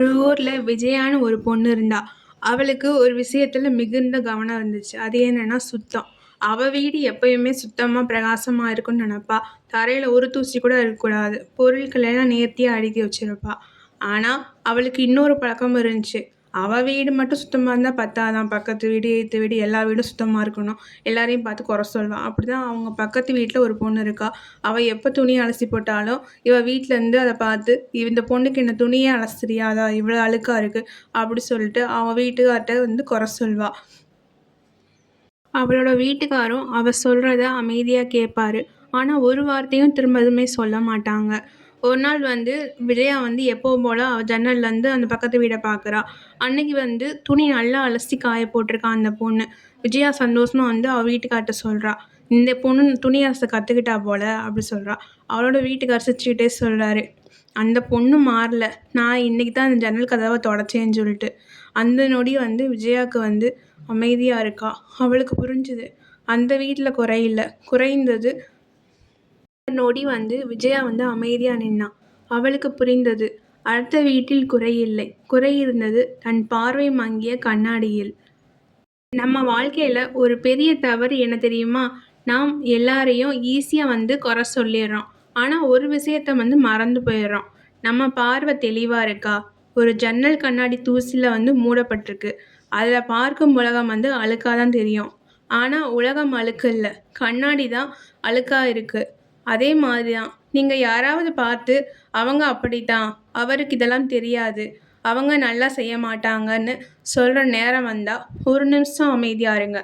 ஒரு ஊர்ல விஜயான்னு ஒரு பொண்ணு இருந்தா. அவளுக்கு ஒரு விஷயத்துல மிகுந்த கவனம் இருந்துச்சு. அது என்னன்னா சுத்தம். அவ வீடு எப்பயுமே சுத்தமா, பிரகாசமா இருக்கும்னு நெனப்பா. தரையில ஒரு தூசி கூட இருக்கக்கூடாது. பொருட்கள் எல்லாம் நேர்த்தியா அடுக்கி வச்சிருப்பா. ஆனா, அவளுக்கு இன்னொரு பழக்கம் இருந்துச்சு. அவ வீடு மட்டும் சுத்தமா இருந்தா பத்தாதாம். பக்கத்து வீடு, எதித்த வீடு எல்லா வீடும் சுத்தமா இருக்கணும். எல்லாரையும் பார்த்து குறை சொல்வா. அப்படிதான் அவங்க பக்கத்து வீட்ல ஒரு பொண்ணு இருக்கா. அவ எப்ப துணி அலசி போட்டாலும், இவ வீட்லருந்து அத பார்த்து, "இந்த பொண்ணுக்கு என்ன துணியே அலச தெரியாதா? இவ்வளோ அழுக்கா இருக்கு." அப்படி சொல்லிட்டு அவ வீட்டுக்கார்ட்ட வந்து குறை சொல்வா. அவளோட வீட்டுக்காரும் அவ சொல்றத அமைதியா கேட்பாரு. ஆனா, ஒரு வார்த்தையும் திரும்பவுமே சொல்ல மாட்டாங்க. ஒரு நாள் வந்து விஜயா வந்து எப்பவும் போல அவ ஜன்னல்லேருந்து அந்த பக்கத்து வீட பார்க்குறா. அன்னைக்கு வந்து துணி நல்லா அலசி காய போட்டிருக்கா அந்த பொண்ணு. விஜயா சந்தோஷமா வந்து அவ வீட்டுக்கார்ட்ட சொல்றா. "இந்த பொண்ணு துணி அலச கத்துக்கிட்டா போல" அப்படி சொல்றா. அவளோட வீட்டுக்காரர் சிரிச்சுக்கிட்டே சொல்றாரு. "அந்த பொண்ணு மாறல. நான் இன்னைக்கு தான் அந்த ஜன்னல் கதவ தொடச்சேன்னு" சொல்லிட்டு. அந்த நொடி வந்து விஜயாவுக்கு வந்து அமைதியா இருக்கா. அவளுக்கு புரிஞ்சுது. அந்த வீட்ல குறை இல்ல. குறைந்தது அந்த நொடி வந்து விஜயா வந்து அமைதியா நின்னா. அவளுக்கு புரிந்தது. அடுத்த வீட்டில் குறை இல்லை. குறை இருந்தது தன் பார்வை மங்கிய கண்ணாடியில். நம்ம வாழ்க்கையில ஒரு பெரிய தவறு என்ன தெரியுமா? நாம் எல்லாரையும் ஈஸியா வந்து குறை சொல்லிர்றோம். ஆனா ஒரு விஷயத்த வந்து மறந்து போயிர்றோம். நம்ம பார்வை தெளிவா இருக்கா? ஒரு ஜன்னல் கண்ணாடி தூசில வந்து மூடப்பட்டிருக்கு. அதுல பார்க்கும் உலகம் வந்து அழுக்கா தான் தெரியும். ஆனா உலகம் அழுக்கு இல்ல. கண்ணாடி தான் அழுக்கா இருக்கு. அதே மாதிரி தான். நீங்க யாராவது பார்த்து, அவங்க அப்படித்தான். அவருக்கு இதெல்லாம் தெரியாது. அவங்க நல்லா செய்ய மாட்டாங்கன்னு சொல்ற நேரம் வந்தா, ஒரு நிமிஷம் அமைதியா இருங்க.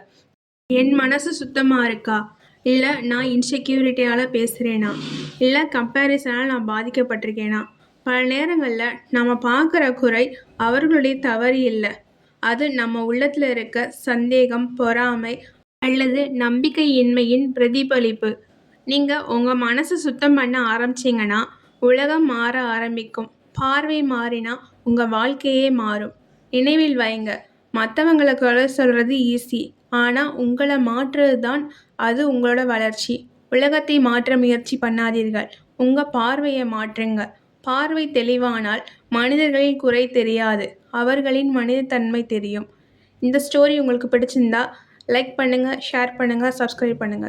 என் மனசு சுத்தமா இருக்கா? இல்ல நான் இன்செக்யூரிட்டியால பேசுறேனா? இல்ல கம்பேரிசனால நான் பாதிக்கப்பட்டிருக்கேனா? பல நேரங்கள்ல நம்ம பார்க்குற குறை அவர்களுடைய தவறு இல்ல. அது நம்ம உள்ளத்துல இருக்க சந்தேகம், பொறாமை அல்லது நம்பிக்கையின்மையின் பிரதிபலிப்பு. நீங்க உங்க மனச சுத்தம் பண்ண ஆரம்பிச்சீங்கன்னா, உலகம் மாற ஆரம்பிக்கும். பார்வை மாறினா உங்க வாழ்க்கையே மாறும். நினைவில் வைங்க, மத்தவங்கள குறை சொல்றது ஈஸி. ஆனா உங்கள மாற்றுறது தான் அது உங்களோட வளர்ச்சி. உலகத்தை மாற்ற முயற்சி பண்ணாதீர்கள். உங்க பார்வைய மாற்றுங்க. பார்வை தெளிவானால் மனிதர்களின் குறை தெரியாது. அவர்களின் மனிதத்தன்மை தெரியும். இந்த ஸ்டோரி உங்களுக்கு பிடிச்சிருந்தா லைக் பண்ணுங்க, ஷேர் பண்ணுங்க, சப்ஸ்கிரைப் பண்ணுங்க.